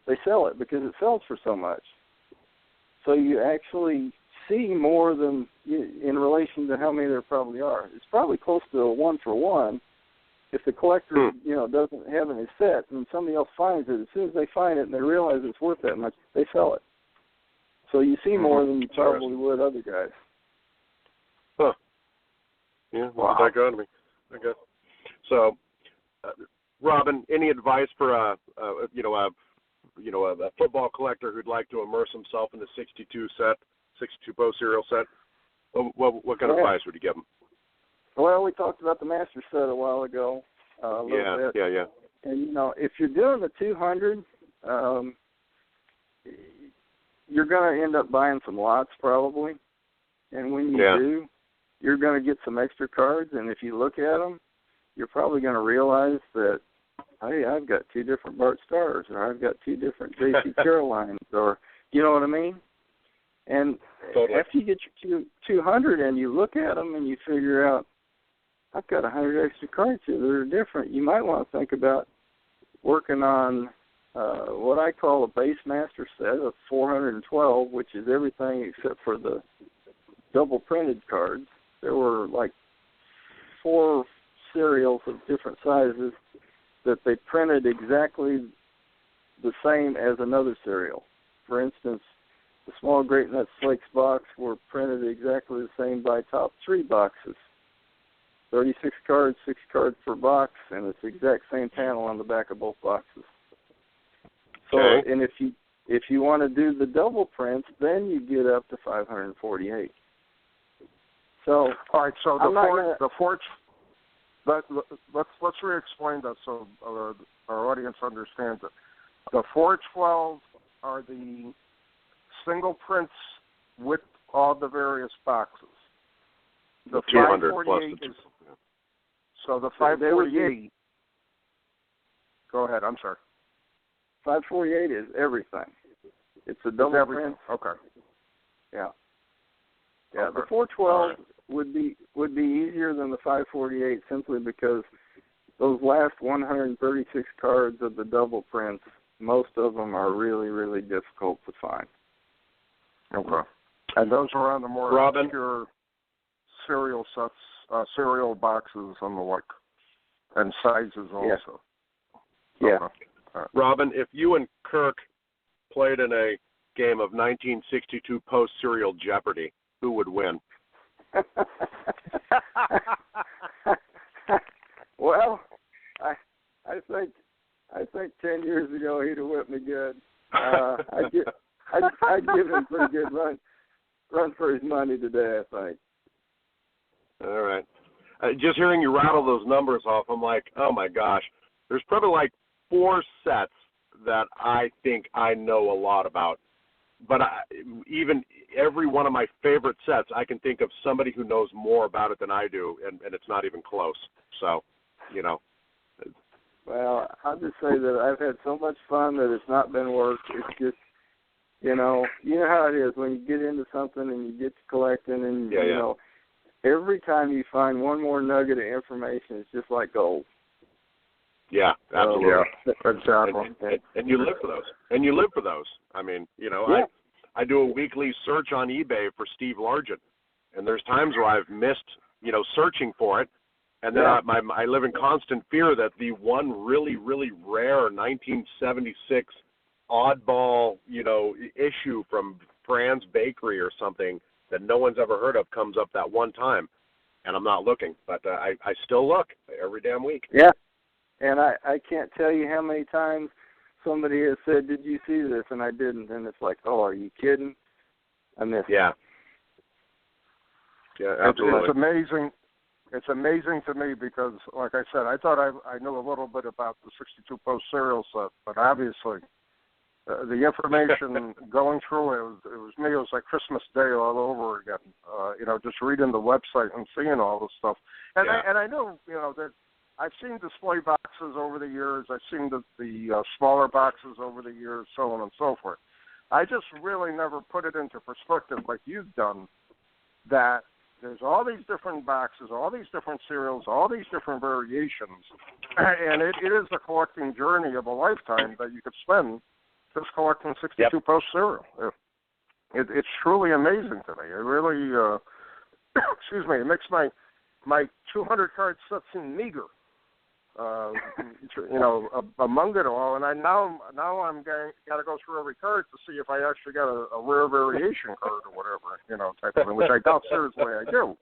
they sell it because it sells for so much. So you actually see more than in relation to how many there probably are. It's probably close to a 1-for-1 if the collector, doesn't have it in his set and somebody else finds it. As soon as they find it and they realize it's worth that much, they sell it. So you see more than you probably would other guys. Huh. Yeah, well, that got me. Okay. So, Robin, any advice for a football collector who'd like to immerse himself in the 62 post serial set? What kind of advice would you give him? Well, we talked about the master set a while ago. A little bit. Yeah. And if you're doing the 200, you're going to end up buying some lots probably. And when you do, you're going to get some extra cards. And if you look at them, you're probably going to realize that, hey, I've got 2 different Bart Starrs, or I've got 2 different J.C. Carolines, or you know what I mean? And after you get your 200 and you look at them and you figure out, I've got 100 extra cards here that are different, you might want to think about working on what I call a base master set of 412, which is everything except for the double printed cards. There were like 4 serials of different sizes that they printed exactly the same as another serial. For instance, the small Great Nuts Flakes box were printed exactly the same by top 3 boxes. 36 cards, 6 cards per box, and it's the exact same panel on the back of both boxes. So, and if you want to do the double prints, then you get up to 548. So, all right. So let's re-explain that so our audience understands it. The 412 are the single prints with all the various boxes. The 548 is so the 548. Go ahead. I'm sorry. 548 is everything. It's a double print. Okay. Yeah. Yeah. The 412 would be easier than the 548 simply because those last 136 cards of the double prints, most of them are really, really difficult to find. Okay. And those are on the more obscure serial sets, serial boxes and the like, and sizes also. Yeah. Okay. Right. Robin, if you and Kirk played in a game of 1962 post-serial Jeopardy, who would win? Well, I think 10 years ago, he'd have whipped me good. I'd give him a pretty good run for his money today, I think. All right. Just hearing you rattle those numbers off, I'm like, oh my gosh. There's probably like 4 sets that I think I know a lot about. But even every one of my favorite sets, I can think of somebody who knows more about it than I do, and it's not even close. So, you know. Well, I'll just say that I've had so much fun that it's not been work. It's just, you know how it is when you get into something and you get to collecting and, you know, every time you find one more nugget of information, it's just like gold. Yeah, absolutely. Exactly. And you live for those. I mean, you know, I do a weekly search on eBay for Steve Largent, and there's times where I've missed, you know, searching for it, and then I live in constant fear that the one really, really rare 1976 oddball, you know, issue from Fran's Bakery or something that no one's ever heard of comes up that one time, and I'm not looking, but I still look every damn week. Yeah. And I can't tell you how many times somebody has said, "Did you see this?" And I didn't. And it's like, "Oh, are you kidding?" I missed it. Yeah, absolutely. It's amazing. It's amazing to me because, like I said, I thought I knew a little bit about the 62 Post serial set, but obviously the information going through it was me. It was like Christmas Day all over again. You know, just reading the website and seeing all this stuff. And I knew, you know, that. I've seen display boxes over the years. I've seen the smaller boxes over the years, so on and so forth. I just really never put it into perspective like you've done, that there's all these different boxes, all these different cereals, all these different variations, and it is a collecting journey of a lifetime that you could spend just collecting 62 Post cereal. It's truly amazing to me. It really, excuse me, it makes my 200 card set seem meager. You know, among it all, and now I'm got to go through every card to see if I actually got a rare variation card or whatever, you know, type of thing, which I doubt seriously I do.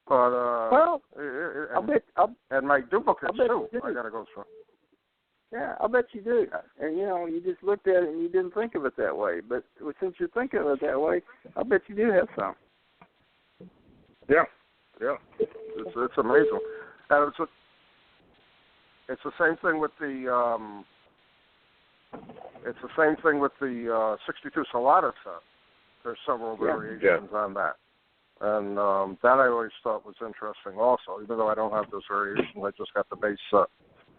But and my duplicates too. I got to go through. Yeah, I bet you do. And you know, you just looked at it and you didn't think of it that way. But since you're thinking of it that way, I bet you do have some. Yeah, it's amazing. And it's the same thing with the 62 Salada set. There's several variations on that, and that I always thought was interesting. Also, even though I don't have those variations, I just got the base set,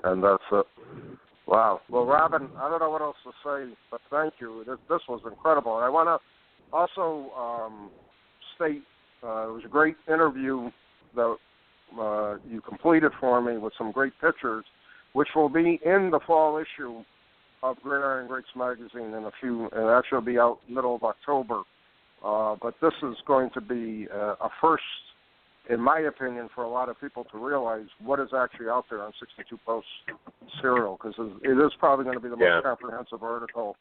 and that's it. Wow. Well, Robin, I don't know what else to say, but thank you. This was incredible. And I want to also state it was a great interview that you completed for me with some great pictures, which will be in the fall issue of Gridiron Greats Magazine and actually will be out middle of October. But this is going to be a first, in my opinion, for a lot of people to realize what is actually out there on 62 Post cereal, because it is probably going to be the most comprehensive article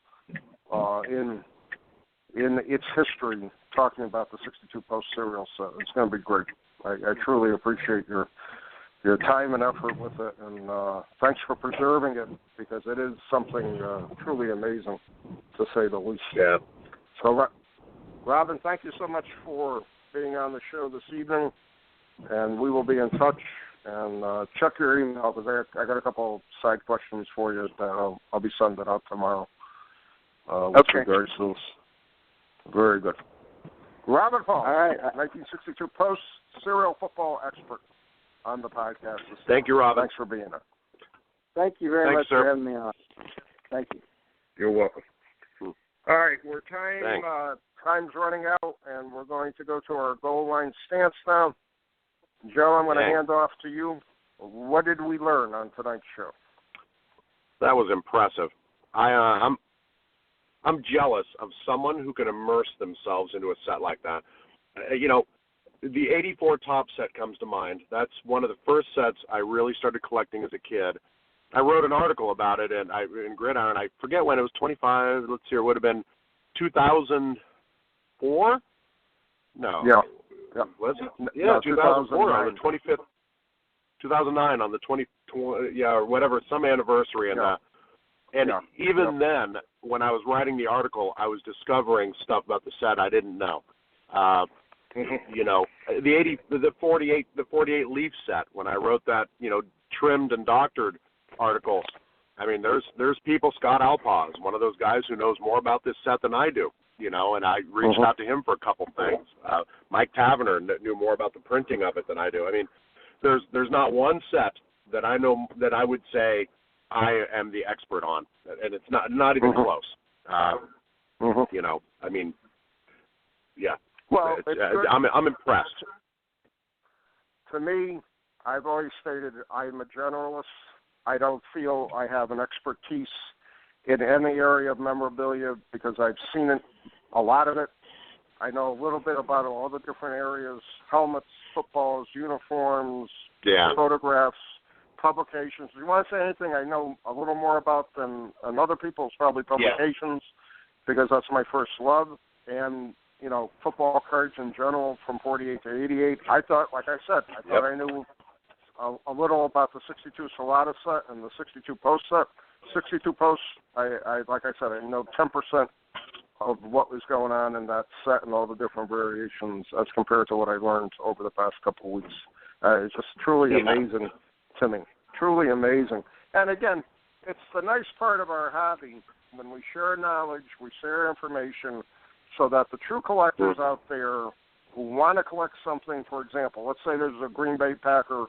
in its history talking about the 62 Post cereal set. It's going to be great. I truly appreciate your time and effort with it, and thanks for preserving it, because it is something truly amazing, to say the least. Yeah. So, Robin, thank you so much for being on the show this evening, and we will be in touch. And check your email, because I got a couple side questions for you that I'll be sending out tomorrow. With regards to this. Very good. Robin Paul, all right. 1962 Post serial football expert on the podcast. Thank you, Robin. Thanks for being there. Thank you very much sir. for having me on. Thank you. You're welcome. All right, time's running out, and we're going to go to our goal line stance now. Joe, I'm going to hand off to you. What did we learn on tonight's show? That was impressive. I'm jealous of someone who can immerse themselves into a set like that. You know, the 84 top set comes to mind. That's one of the first sets I really started collecting as a kid. I wrote an article about it in Gridiron. I forget when it was 25. Let's see, it would have been 2004? No. Yeah. Was it? Yeah, 2004 on the 25th. 2009 on the 20 or whatever, some anniversary in that. And even then, when I was writing the article, I was discovering stuff about the set I didn't know. You know, the 48 leaf set. When I wrote that, you know, trimmed and doctored article, I mean, there's people. Scott Alpaz, one of those guys who knows more about this set than I do. You know, and I reached out to him for a couple things. Mike Taverner knew more about the printing of it than I do. I mean, there's not one set that I know that I would say I am the expert on, and it's not even close. You know, I mean, yeah. Well, I'm impressed. To me, I've always stated I'm a generalist. I don't feel I have an expertise in any area of memorabilia because I've seen it, a lot of it. I know a little bit about all the different areas: helmets, footballs, uniforms, photographs, publications. If you want to say anything I know a little more about than other people, it's probably publications because that's my first love. And, you know, football cards in general from 48 to 88. I thought, like I said, I knew a little about the 62 Salata set and the 62 Post set. 62 Posts, I like I said, I know 10% of what was going on in that set and all the different variations as compared to what I learned over the past couple of weeks. It's just truly amazing to me. Truly amazing. And again, it's the nice part of our hobby when we share knowledge, we share information, so that the true collectors out there who want to collect something, for example, let's say there's a Green Bay Packer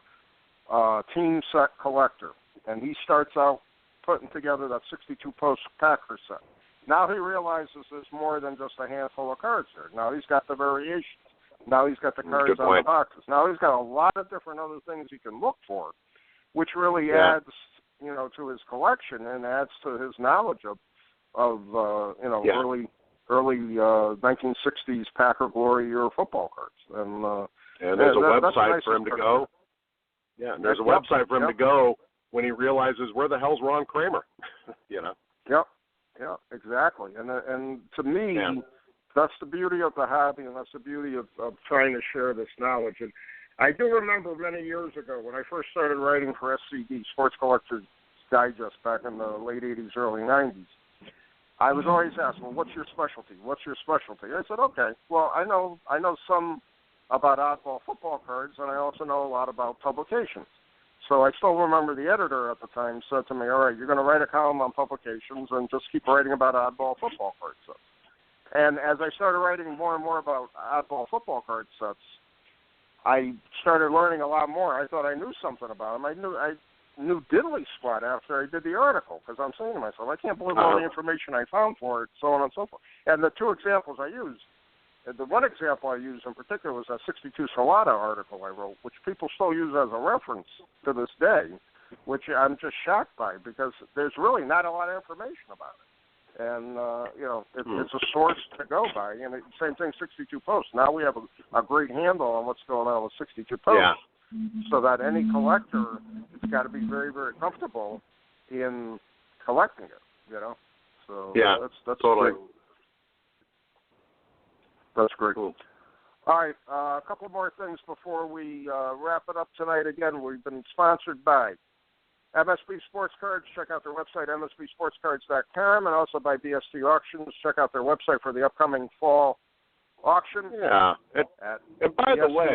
team set collector, and he starts out putting together that 62 Post Packer set. Now he realizes there's more than just a handful of cards there. Now he's got the variations. Now he's got the cards on the boxes. Now he's got a lot of different other things he can look for, which really adds, you know, to his collection and adds to his knowledge of early 1960s Packer Glory Year football cards. And there's a website for him to go. Yeah, and there's a website for him to go when he realizes where the hell's Ron Kramer, you know. Yeah, exactly. And to me, that's the beauty of the hobby, and that's the beauty of trying to share this knowledge. And I do remember many years ago when I first started writing for SCD, Sports Collectors Digest, back in the late 80s, early 90s. I was always asked, well, what's your specialty? What's your specialty? I said, okay, well, I know some about oddball football cards, and I also know a lot about publications. So I still remember the editor at the time said to me, all right, you're going to write a column on publications and just keep writing about oddball football card sets. And as I started writing more and more about oddball football card sets, I started learning a lot more. I thought I knew something about them. I knew diddly squat after I did the article, because I'm saying to myself, I can't believe all the information I found for it, so on and so forth. And the two examples I used, the one example I used in particular was that 62 Salata article I wrote, which people still use as a reference to this day, which I'm just shocked by because there's really not a lot of information about it. And, it's a source to go by. And same thing, 62 Posts. Now we have a great handle on what's going on with 62 Posts, so that any collector has got to be very, very comfortable in collecting it, you know. So that's totally. Great. That's great. Cool. All right, a couple more things before we wrap it up tonight. Again, we've been sponsored by MSB Sports Cards. Check out their website, msbsportscards.com, and also by BST Auctions. Check out their website for the upcoming fall auction. Yeah. And by the way,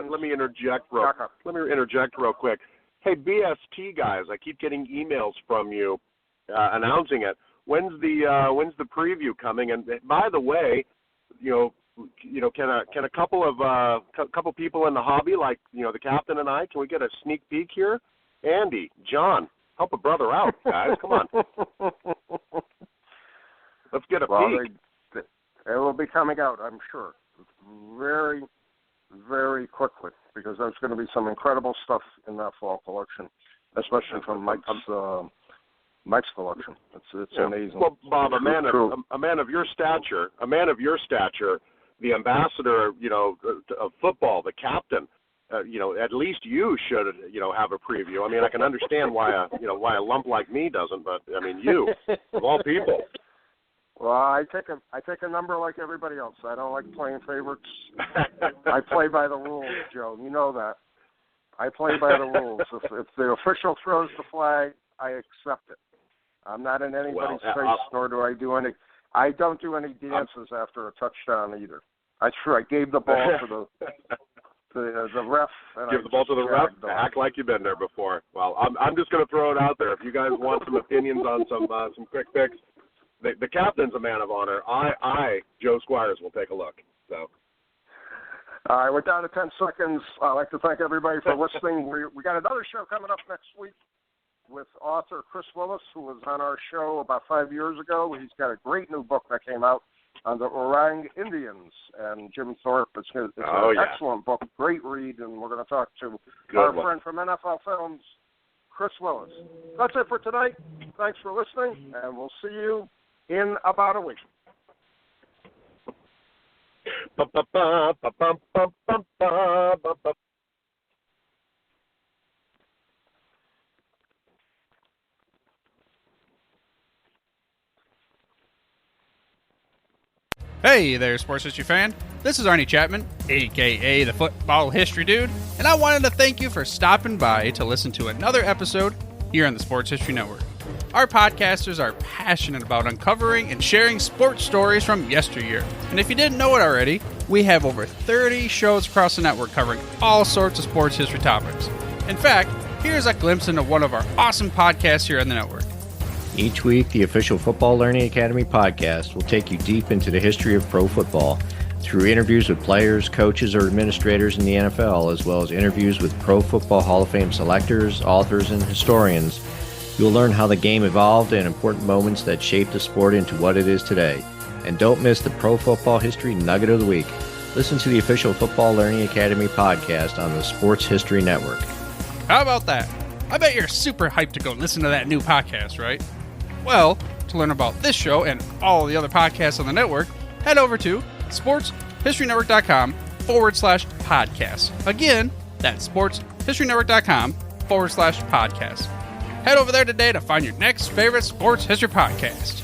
let me interject real quick. Hey, BST guys, I keep getting emails from you announcing it. When's the preview coming? And by the way, can a couple people in the hobby, like the captain and I, can we get a sneak peek here? Andy, John, help a brother out, guys. Come on, let's get a peek. It will be coming out, I'm sure, very, very quickly, because there's going to be some incredible stuff in that fall collection, especially from Mike's collection. It's amazing. Well, Bob, a man of your stature, the ambassador, of football, the captain, at least you should, have a preview. I mean, I can understand why a lump like me doesn't, but I mean, you of all people. Well, I take a number like everybody else. I don't like playing favorites. I play by the rules, Joe. You know that. I play by the rules. If the official throws the flag, I accept it. I'm not in anybody's Well, face, nor do I do any. I don't do any dances after a touchdown either. I gave the ball to the ref. And give the ball to the ref. Act like you've been there before. Well, I'm just going to throw it out there. If you guys want some opinions on some quick picks, the captain's a man of honor. Joe Squires, will take a look. So. All right, we're down to 10 seconds. I'd like to thank everybody for listening. We got another show coming up next week with author Chris Willis, who was on our show about 5 years ago. He's got a great new book that came out on the Orang Indians and Jim Thorpe. It's an excellent book, great read, and we're going to talk to our friend from NFL Films, Chris Willis. That's it for tonight. Thanks for listening, and we'll see you in about a week. Hey there, sports history fan. This is Arnie Chapman, a.k.a. the Football History Dude, and I wanted to thank you for stopping by to listen to another episode here on the Sports History Network. Our podcasters are passionate about uncovering and sharing sports stories from yesteryear. And if you didn't know it already, we have over 30 shows across the network covering all sorts of sports history topics. In fact, here's a glimpse into one of our awesome podcasts here on the network. Each week, the official Football Learning Academy podcast will take you deep into the history of pro football through interviews with players, coaches, or administrators in the NFL, as well as interviews with Pro Football Hall of Fame selectors, authors, and historians. You'll learn how the game evolved and important moments that shaped the sport into what it is today. And don't miss the Pro Football History Nugget of the Week. Listen to the official Football Learning Academy podcast on the Sports History Network. How about that? I bet you're super hyped to go listen to that new podcast, right? Well, to learn about this show and all the other podcasts on the network, head over to sportshistorynetwork.com/podcast. Again, that's sportshistorynetwork.com/podcast. Head over there today to find your next favorite sports history podcast.